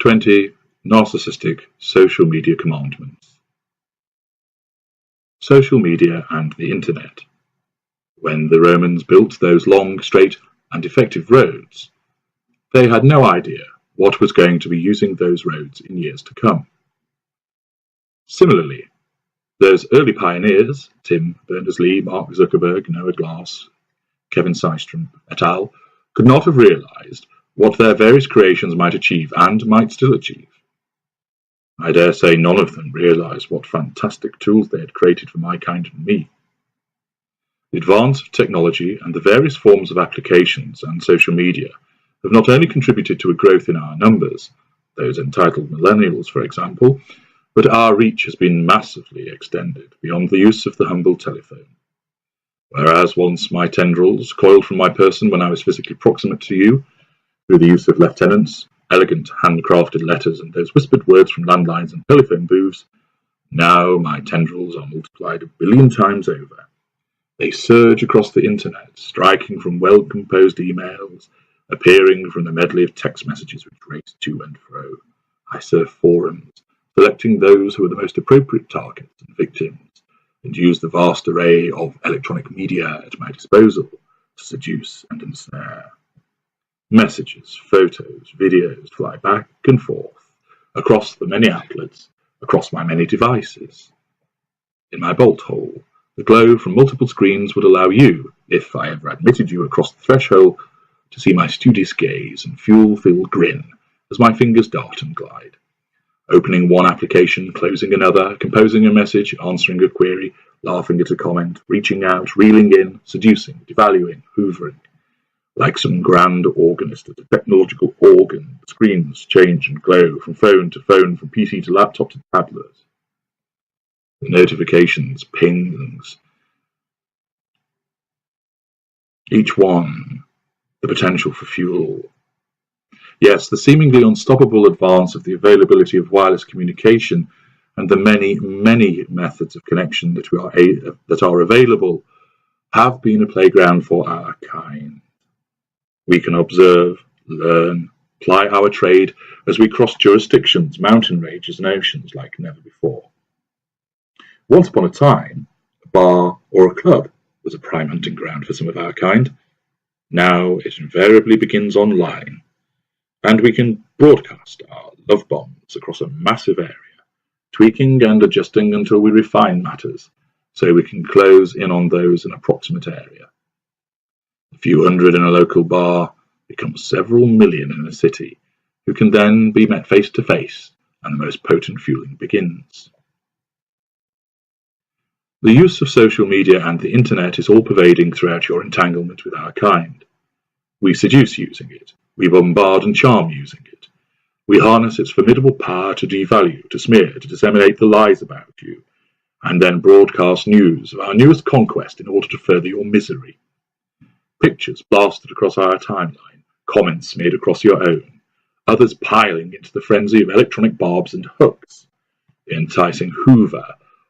20 Narcissistic Social Media Commandments. Social media and the Internet. When the Romans built those long, straight, and effective roads, they had no idea what was going to be using those roads in years to come. Similarly, those early pioneers, Tim Berners-Lee, Mark Zuckerberg, Noah Glass, Kevin Systrom, et al., could not have realized what their various creations might achieve and might still achieve. I dare say none of them realized what fantastic tools they had created for my kind and me. The advance of technology and the various forms of applications and social media have not only contributed to a growth in our numbers, those entitled millennials for example, but our reach has been massively extended beyond the use of the humble telephone. Whereas once my tendrils coiled from my person when I was physically proximate to you, through the use of lieutenants, elegant handcrafted letters and those whispered words from landlines and telephone booths, now my tendrils are multiplied 1 billion times over. They surge across the internet, striking from well-composed emails, appearing from the medley of text messages which race to and fro. I surf forums, selecting those who are the most appropriate targets and victims, and use the vast array of electronic media at my disposal to seduce and ensnare. Messages, photos, videos fly back and forth, across the many outlets, across my many devices. In my bolt hole, the glow from multiple screens would allow you, if I ever admitted you across the threshold, to see my studious gaze and fuel-filled grin as my fingers dart and glide. Opening one application, closing another, composing a message, answering a query, laughing at a comment, reaching out, reeling in, seducing, devaluing, hoovering. Like some grand organist at a technological organ, the screens change and glow from phone to phone, from PC to laptop to tablets. The notifications, pings, each one the potential for fuel. Yes, the seemingly unstoppable advance of the availability of wireless communication and the many, many methods of connection that are available have been a playground for our kind. We can observe, learn, ply our trade as we cross jurisdictions, mountain ranges, and oceans like never before. Once upon a time, a bar or a club was a prime hunting ground for some of our kind. Now it invariably begins online, and we can broadcast our love bombs across a massive area, tweaking and adjusting until we refine matters, so we can close in on those in a proximate area. A few hundred in a local bar become several million in a city, who can then be met face to face, and the most potent fueling begins. The use of social media and the internet is all-pervading throughout your entanglement with our kind. We seduce using it. We bombard and charm using it. We harness its formidable power to devalue, to smear, to disseminate the lies about you, and then broadcast news of our newest conquest in order to further your misery. Pictures blasted across our timeline, comments smeared across your own, others piling into the frenzy of electronic barbs and hooks, the enticing hoover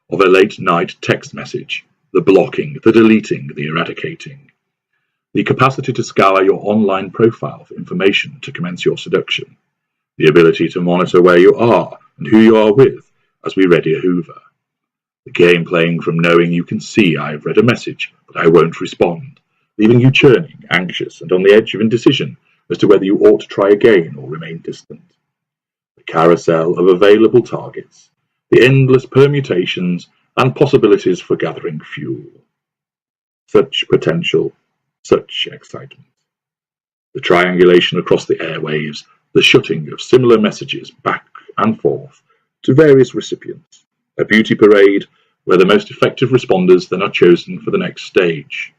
of a late-night text message, the blocking, the deleting, the eradicating, the capacity to scour your online profile for information to commence your seduction, the ability to monitor where you are and who you are with as we ready a hoover, the game playing from knowing you can see I have read a message but I won't respond, leaving you churning, anxious, and on the edge of indecision as to whether you ought to try again or remain distant. The carousel of available targets, the endless permutations and possibilities for gathering fuel. Such potential, such excitement. The triangulation across the airwaves, the shutting of similar messages back and forth to various recipients. A beauty parade where the most effective responders then are chosen for the next stage.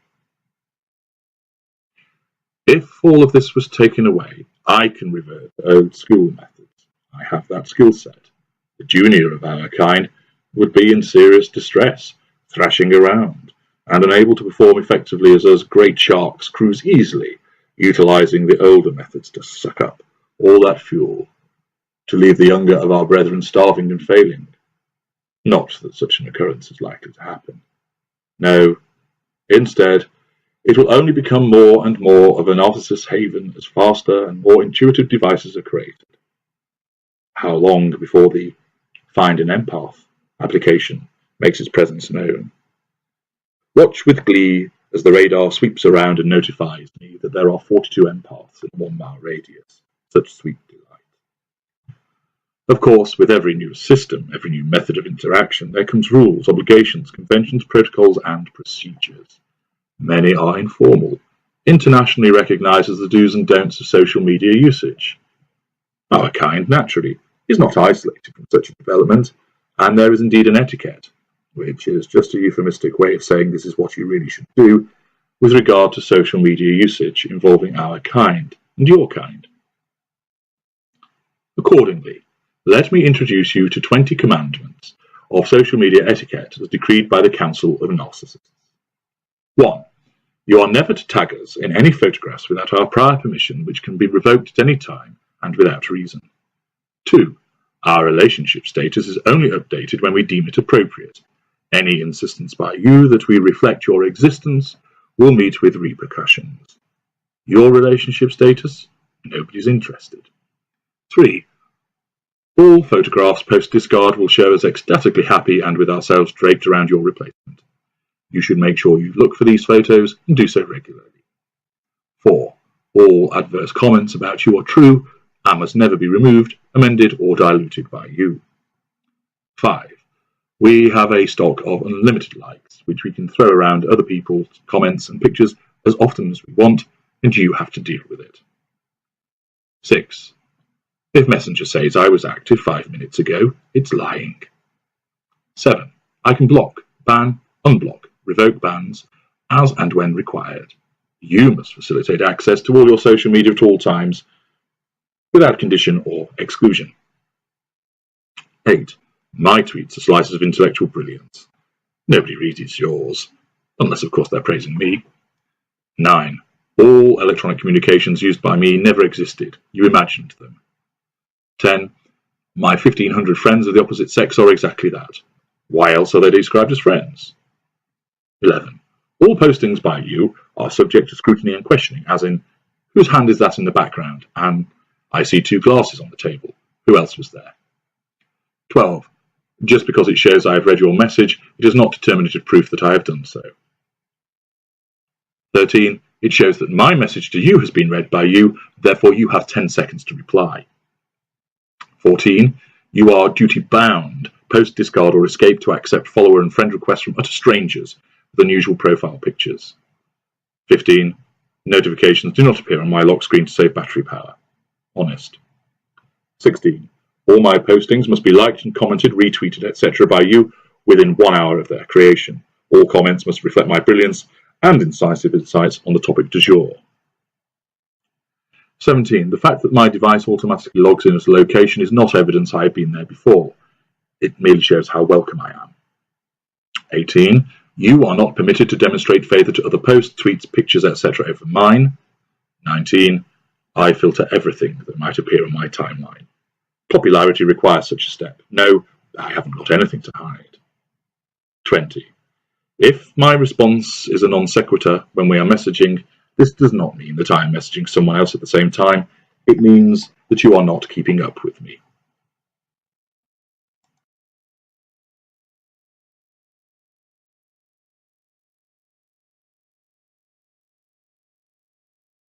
If all of this was taken away, I can revert to old school methods. I have that skill set. The junior of our kind would be in serious distress, thrashing around, and unable to perform effectively as us great sharks cruise easily, utilizing the older methods to suck up all that fuel, to leave the younger of our brethren starving and failing. Not that such an occurrence is likely to happen. No, instead, it will only become more and more of a narcissist's haven as faster and more intuitive devices are created. how long before the Find an Empath application makes its presence known. Watch with glee as the radar sweeps around and notifies me that there are 42 empaths in a 1 mile radius. Such sweet delight. Of course, with every new system, every new method of interaction, there comes rules, obligations, conventions, protocols, and procedures. Many are informal, internationally recognised as the do's and don'ts of social media usage. Our kind, naturally, is not isolated from such a development, and there is indeed an etiquette, which is just a euphemistic way of saying this is what you really should do with regard to social media usage involving our kind and your kind. Accordingly, let me introduce you to 20 commandments of social media etiquette as decreed by the Council of Narcissists. 1. You are never to tag us in any photographs without our prior permission, which can be revoked at any time and without reason. 2. Our relationship status is only updated when we deem it appropriate. Any insistence by you that we reflect your existence will meet with repercussions. Your relationship status? Nobody's interested. 3. All photographs post-discard will show us ecstatically happy and with ourselves draped around your replacement. You should make sure you look for these photos and do so regularly. 4. All adverse comments about you are true and must never be removed, amended, or diluted by you. 5. We have a stock of unlimited likes, which we can throw around other people's comments and pictures as often as we want, and you have to deal with it. 6. If Messenger says I was active 5 minutes ago, it's lying. 7. I can block, ban, unblock, revoke bans, as and when required. You must facilitate access to all your social media at all times, without condition or exclusion. 8. My tweets are slices of intellectual brilliance. Nobody reads yours, unless of course they're praising me. 9. All electronic communications used by me never existed. You imagined them. 10. My 1,500 friends of the opposite sex are exactly that. Why else are they described as friends? 11. All postings by you are subject to scrutiny and questioning, as in, whose hand is that in the background? And I see 2 glasses on the table. Who else was there? 12. Just because it shows I have read your message, it is not determinative proof that I have done so. 13. It shows that my message to you has been read by you, therefore you have 10 seconds to reply. 14. You are duty-bound, post-discard or escape to accept follower and friend requests from utter strangers with unusual profile pictures. 15. Notifications do not appear on my lock screen to save battery power. Honest. 16. All my postings must be liked and commented, retweeted, etc. by you within 1 hour of their creation. All comments must reflect my brilliance and incisive insights on the topic du jour. 17. The fact that my device automatically logs in as a location is not evidence I have been there before. It merely shows how welcome I am. 18. You are not permitted to demonstrate favour to other posts, tweets, pictures, etc. over mine. 19. I filter everything that might appear on my timeline. Popularity requires such a step. No, I haven't got anything to hide. 20. If my response is a non sequitur when we are messaging, this does not mean that I am messaging someone else at the same time. It means that you are not keeping up with me.